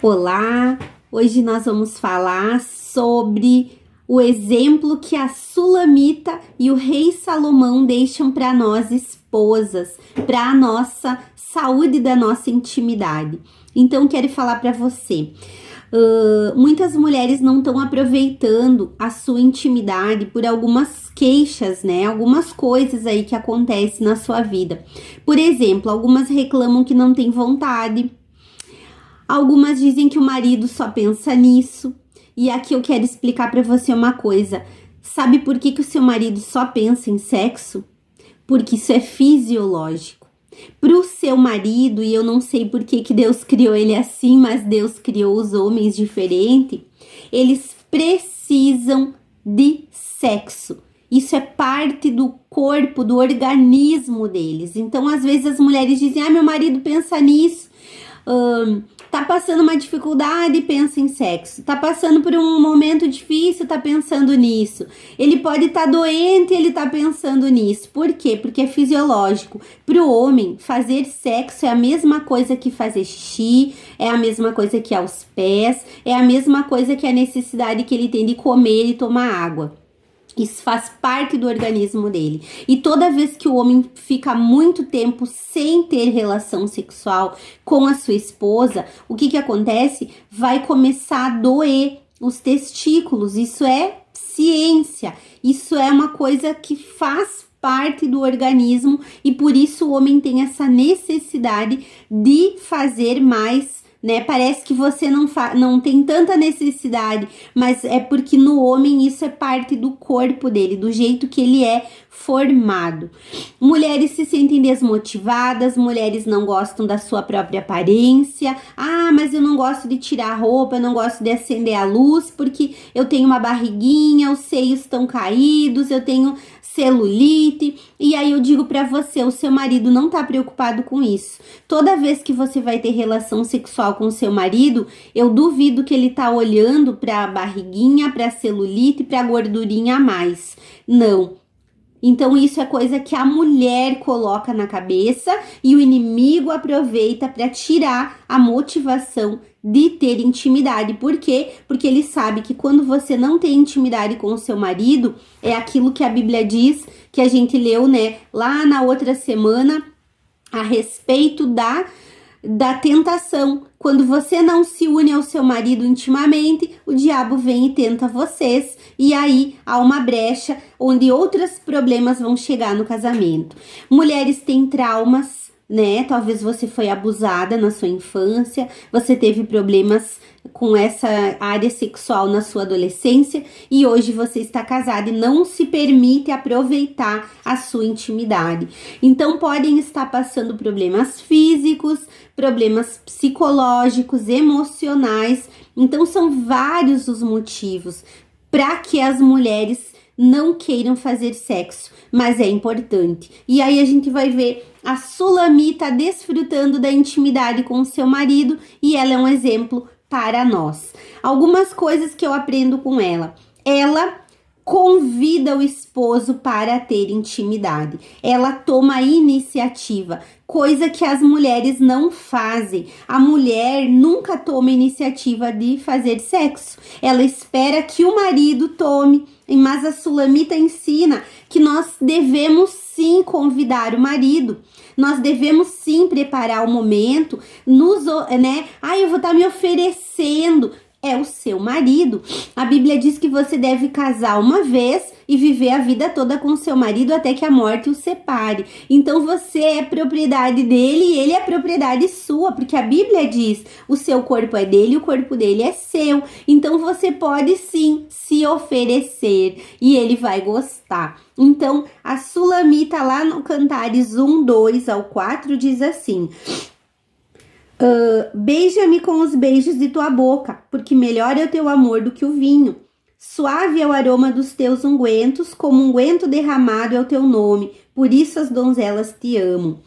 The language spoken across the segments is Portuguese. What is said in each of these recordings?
Olá, hoje nós vamos falar sobre o exemplo que a Sulamita e o rei Salomão deixam para nós esposas, para a nossa saúde da nossa intimidade. Então, quero falar para você. Muitas mulheres não estão aproveitando a sua intimidade por algumas queixas, né? Algumas coisas aí que acontecem na sua vida. Por exemplo, algumas reclamam que não têm vontade. Algumas dizem que o marido só pensa nisso. E aqui eu quero explicar para você uma coisa. Sabe por que o seu marido só pensa em sexo? Porque isso é fisiológico. Para o seu marido, e eu não sei por que Deus criou ele assim, mas Deus criou os homens diferente, eles precisam de sexo. Isso é parte do corpo, do organismo deles. Então, às vezes as mulheres dizem, meu marido pensa nisso. Tá passando uma dificuldade, pensa em sexo. Tá passando por um momento difícil, tá pensando nisso. Ele pode estar doente, ele tá pensando nisso. Por quê? Porque é fisiológico. Pro homem, fazer sexo é a mesma coisa que fazer xixi, é a mesma coisa que aos pés, é a mesma coisa que a necessidade que ele tem de comer e tomar água. Isso faz parte do organismo dele. E toda vez que o homem fica muito tempo sem ter relação sexual com a sua esposa, o que acontece? Vai começar a doer os testículos. Isso é ciência. Isso é uma coisa que faz parte do organismo e por isso o homem tem essa necessidade de fazer mais, né? Parece que você não tem tanta necessidade, mas é porque no homem isso é parte do corpo dele, do jeito que ele é formado. Mulheres se sentem desmotivadas, mulheres não gostam da sua própria aparência. Mas eu não gosto de tirar a roupa, eu não gosto de acender a luz porque eu tenho uma barriguinha, os seios estão caídos, eu tenho celulite. E aí eu digo pra você, o seu marido não tá preocupado com isso. Toda vez que você vai ter relação sexual com o seu marido, eu duvido que ele tá olhando pra barriguinha, pra celulite, pra gordurinha a mais. Não. Então isso é coisa que a mulher coloca na cabeça e o inimigo aproveita para tirar a motivação de ter intimidade. Por quê? Porque ele sabe que quando você não tem intimidade com o seu marido, é aquilo que a Bíblia diz, que a gente leu, né, lá na outra semana, a respeito da tentação. Quando você não se une ao seu marido intimamente, o diabo vem e tenta vocês. E aí há uma brecha onde outros problemas vão chegar no casamento. Mulheres têm traumas, né? Talvez você foi abusada na sua infância, você teve problemas com essa área sexual na sua adolescência e hoje você está casada e não se permite aproveitar a sua intimidade. Então podem estar passando problemas físicos, problemas psicológicos, emocionais. Então são vários os motivos para que as mulheres não queiram fazer sexo, mas é importante. E aí a gente vai ver a Sulamita desfrutando da intimidade com o seu marido e ela é um exemplo para nós. Algumas coisas que eu aprendo com ela. Ela convida o esposo para ter intimidade. Ela toma a iniciativa, coisa que as mulheres não fazem. A mulher nunca toma iniciativa de fazer sexo. Ela espera que o marido tome. Mas a Sulamita ensina que nós devemos sim convidar o marido. Nós devemos sim preparar o momento, eu vou estar me oferecendo. É o seu marido. A Bíblia diz que você deve casar uma vez e viver a vida toda com o seu marido até que a morte o separe. Então você é propriedade dele e ele é propriedade sua, porque a Bíblia diz, o seu corpo é dele e o corpo dele é seu. Então você pode sim se oferecer e ele vai gostar. Então a Sulamita lá no Cantares 1, 2 ao 4 diz assim: beija-me com os beijos de tua boca, porque melhor é o teu amor do que o vinho. Suave é o aroma dos teus ungüentos, como unguento derramado é o teu nome, por isso as donzelas te amam.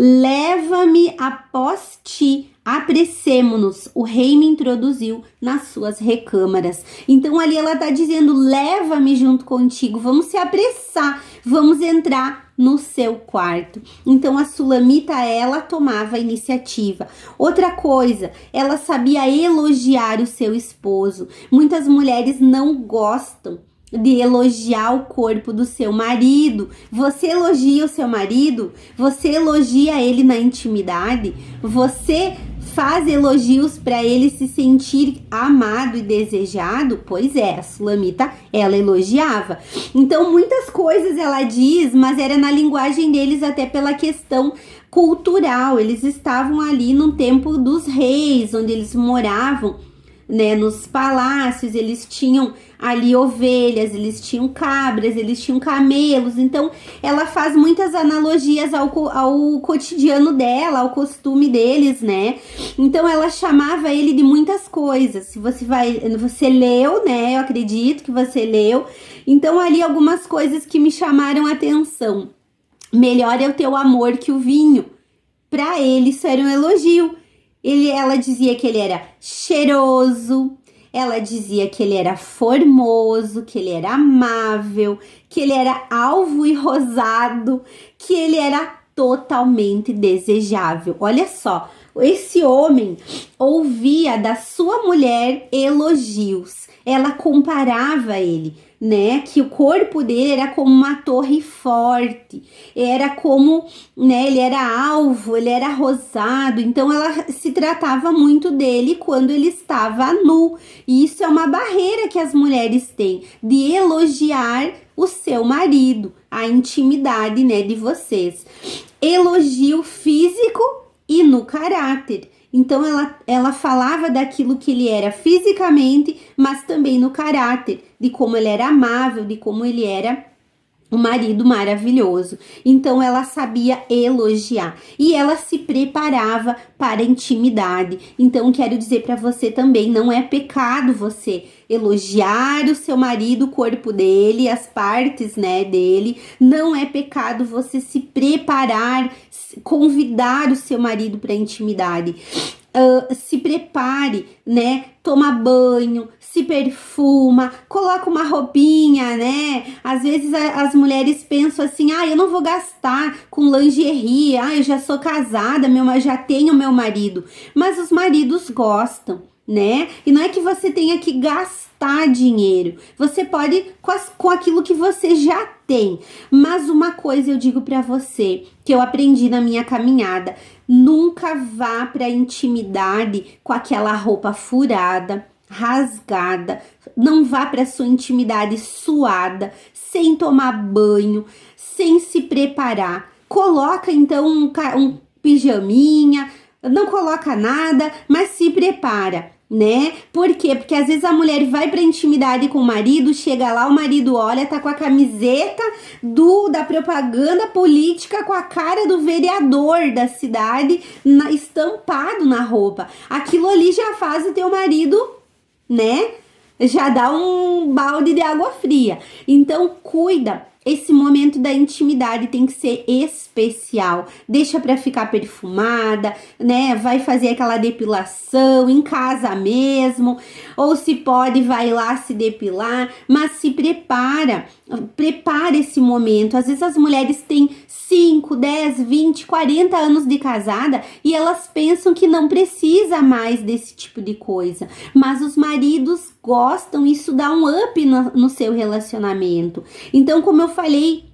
Leva-me após ti, apressemo-nos, o rei me introduziu nas suas recâmaras. Então ali ela tá dizendo, leva-me junto contigo, vamos se apressar, vamos entrar no seu quarto. Então a Sulamita, ela tomava a iniciativa. Outra coisa, ela sabia elogiar o seu esposo. Muitas mulheres não gostam de elogiar o corpo do seu marido. Você elogia o seu marido? Você elogia ele na intimidade? Você faz elogios para ele se sentir amado e desejado? Pois é, a Sulamita, ela elogiava. Então, muitas coisas ela diz, mas era na linguagem deles, até pela questão cultural. Eles estavam ali no tempo dos reis, onde eles moravam, né, nos palácios, eles tinham ali ovelhas, eles tinham cabras, eles tinham camelos. Então ela faz muitas analogias ao cotidiano dela, ao costume deles, né? Então ela chamava ele de muitas coisas. Se você leu, né? Eu acredito que você leu. Então ali algumas coisas que me chamaram a atenção. Melhor é o teu amor que o vinho. Para ele isso era um elogio. Ela dizia que ele era cheiroso, ela dizia que ele era formoso, que ele era amável, que ele era alvo e rosado, que ele era totalmente desejável. Olha só, esse homem ouvia da sua mulher elogios. Ela comparava ele, né, que o corpo dele era como uma torre forte, era como, né, ele era alvo, ele era rosado. Então ela se tratava muito dele quando ele estava nu. E isso é uma barreira que as mulheres têm, de elogiar o seu marido, a intimidade, né, de vocês. Elogio físico e no caráter. Então ela falava daquilo que ele era fisicamente, mas também no caráter, de como ele era amável, de como ele era um marido maravilhoso. Então ela sabia elogiar e ela se preparava para a intimidade. Então quero dizer para você também, não é pecado você elogiar o seu marido, o corpo dele, as partes, né, dele. Não é pecado você se preparar, convidar o seu marido para a intimidade. Se prepare, né? Toma banho, se perfuma, coloca uma roupinha, né? Às vezes as mulheres pensam assim, eu não vou gastar com lingerie, eu já sou casada, já tenho meu marido. Mas os maridos gostam, né? E não é que você tenha que gastar dinheiro, você pode com aquilo que você já tem. Mas uma coisa eu digo para você, que eu aprendi na minha caminhada: nunca vá para a intimidade com aquela roupa furada, rasgada. Não vá para sua intimidade suada, sem tomar banho, sem se preparar. Coloca então um pijaminha, não coloca nada, mas se prepara, né? Por quê? Porque às vezes a mulher vai pra intimidade com o marido, chega lá, o marido olha, tá com a camiseta da propaganda política, com a cara do vereador da cidade estampado na roupa. Aquilo ali já faz o teu marido, né? Já dá um balde de água fria. Então cuida. Esse momento da intimidade tem que ser especial. Deixa para ficar perfumada, né? Vai fazer aquela depilação em casa mesmo, ou se pode, vai lá se depilar, mas se prepara esse momento. Às vezes as mulheres têm 5, 10, 20, 40 anos de casada e elas pensam que não precisa mais desse tipo de coisa, mas os maridos gostam, isso dá um up no seu relacionamento. Então, como eu falei,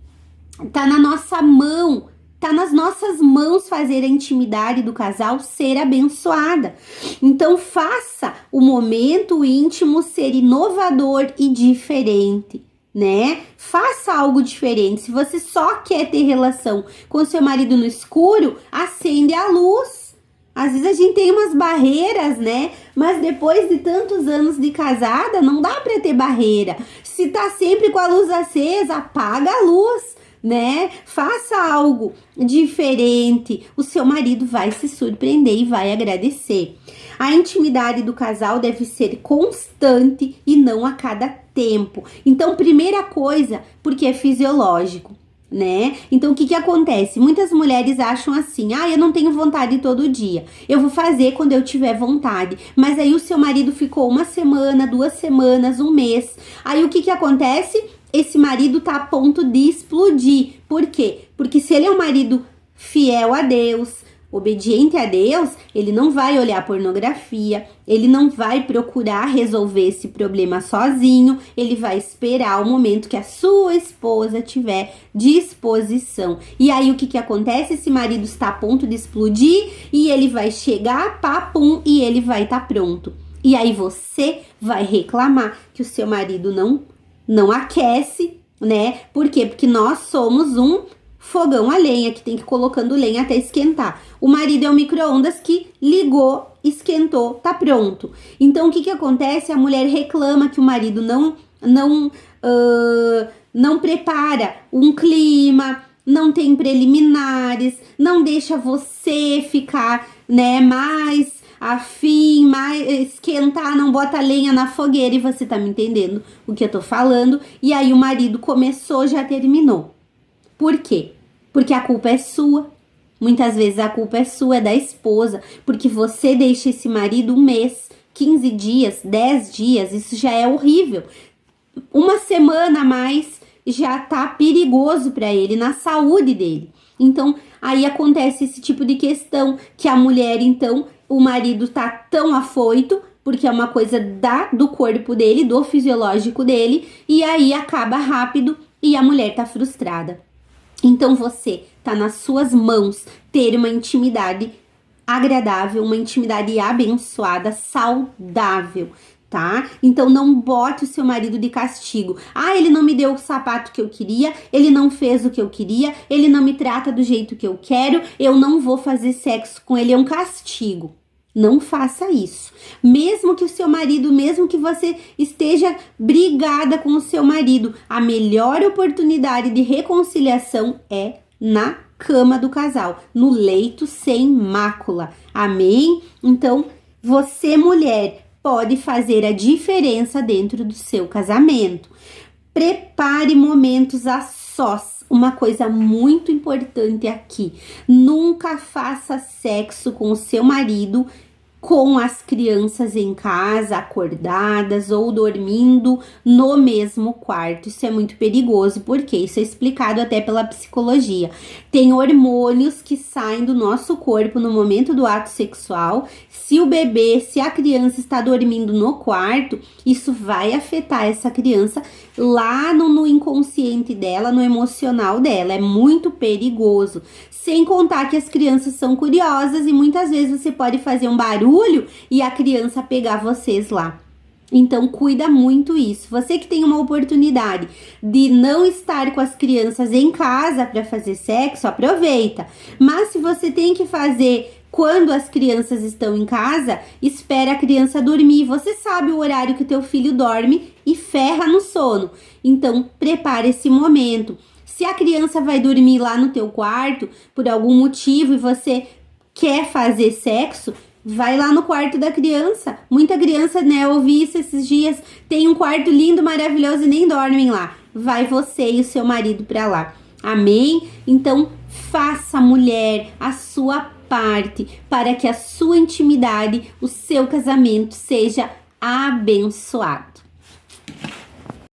tá na nossa mão, tá nas nossas mãos fazer a intimidade do casal ser abençoada. Então faça o momento íntimo ser inovador e diferente, né? Faça algo diferente. Se você só quer ter relação com seu marido no escuro, acende a luz. Às vezes a gente tem umas barreiras, né? Mas depois de tantos anos de casada, não dá pra ter barreira. Se tá sempre com a luz acesa, apaga a luz, né? Faça algo diferente. O seu marido vai se surpreender e vai agradecer. A intimidade do casal deve ser constante e não a cada tempo. Então, primeira coisa, porque é fisiológico. né? Então, o que acontece? Muitas mulheres acham assim, eu não tenho vontade todo dia, eu vou fazer quando eu tiver vontade, mas aí o seu marido ficou 1 semana, 2 semanas, 1 mês, aí o que acontece? Esse marido tá a ponto de explodir. Por quê? Porque se ele é um marido fiel a Deus, obediente a Deus, ele não vai olhar pornografia, ele não vai procurar resolver esse problema sozinho, ele vai esperar o momento que a sua esposa tiver disposição. E aí o que acontece? Esse marido está a ponto de explodir e ele vai chegar, papum, e ele vai estar pronto. E aí você vai reclamar que o seu marido não aquece, né? Por quê? Porque nós somos um fogão a lenha, que tem que ir colocando lenha até esquentar. O marido é um micro-ondas que ligou, esquentou, tá pronto. Então, o que acontece? A mulher reclama que o marido não prepara um clima, não tem preliminares, não deixa você ficar, né, mais afim, mais esquentar, não bota lenha na fogueira, e você tá me entendendo o que eu tô falando? E aí o marido começou, já terminou. Por quê? Porque a culpa é sua. Muitas vezes a culpa é sua, é da esposa, porque você deixa esse marido 1 mês, 15 dias, 10 dias, isso já é horrível. 1 semana a mais já tá perigoso para ele, na saúde dele. Então, aí acontece esse tipo de questão, que a mulher, então, o marido tá tão afoito, porque é uma coisa do corpo dele, do fisiológico dele, e aí acaba rápido e a mulher tá frustrada. Então você tá nas suas mãos ter uma intimidade agradável, uma intimidade abençoada, saudável, tá? Então não bote o seu marido de castigo. Ele não me deu o sapato que eu queria, ele não fez o que eu queria, ele não me trata do jeito que eu quero, eu não vou fazer sexo com ele, é um castigo. Não faça isso. Mesmo que o seu marido, mesmo que você esteja brigada com o seu marido, a melhor oportunidade de reconciliação é na cama do casal, no leito sem mácula. Amém? Então, você, mulher, pode fazer a diferença dentro do seu casamento. Prepare momentos a sós. Uma coisa muito importante aqui: nunca faça sexo com o seu marido com as crianças em casa, acordadas ou dormindo no mesmo quarto. Isso é muito perigoso, porque isso é explicado até pela psicologia. Tem hormônios que saem do nosso corpo no momento do ato sexual. Se a criança está dormindo no quarto, isso vai afetar essa criança lá no inconsciente dela, no emocional dela. É muito perigoso. Sem contar que as crianças são curiosas e muitas vezes você pode fazer um barulho e a criança pegar vocês lá. Então, cuida muito isso. Você que tem uma oportunidade de não estar com as crianças em casa para fazer sexo, aproveita. Mas se você tem que fazer quando as crianças estão em casa, espera a criança dormir. Você sabe o horário que o teu filho dorme e ferra no sono. Então, prepare esse momento. Se a criança vai dormir lá no teu quarto por algum motivo e você quer fazer sexo, vai lá no quarto da criança. Muita criança, né, eu ouvi isso esses dias, tem um quarto lindo, maravilhoso e nem dormem lá. Vai você e o seu marido pra lá. Amém? Então, faça, mulher, a sua parte para que a sua intimidade, o seu casamento seja abençoado.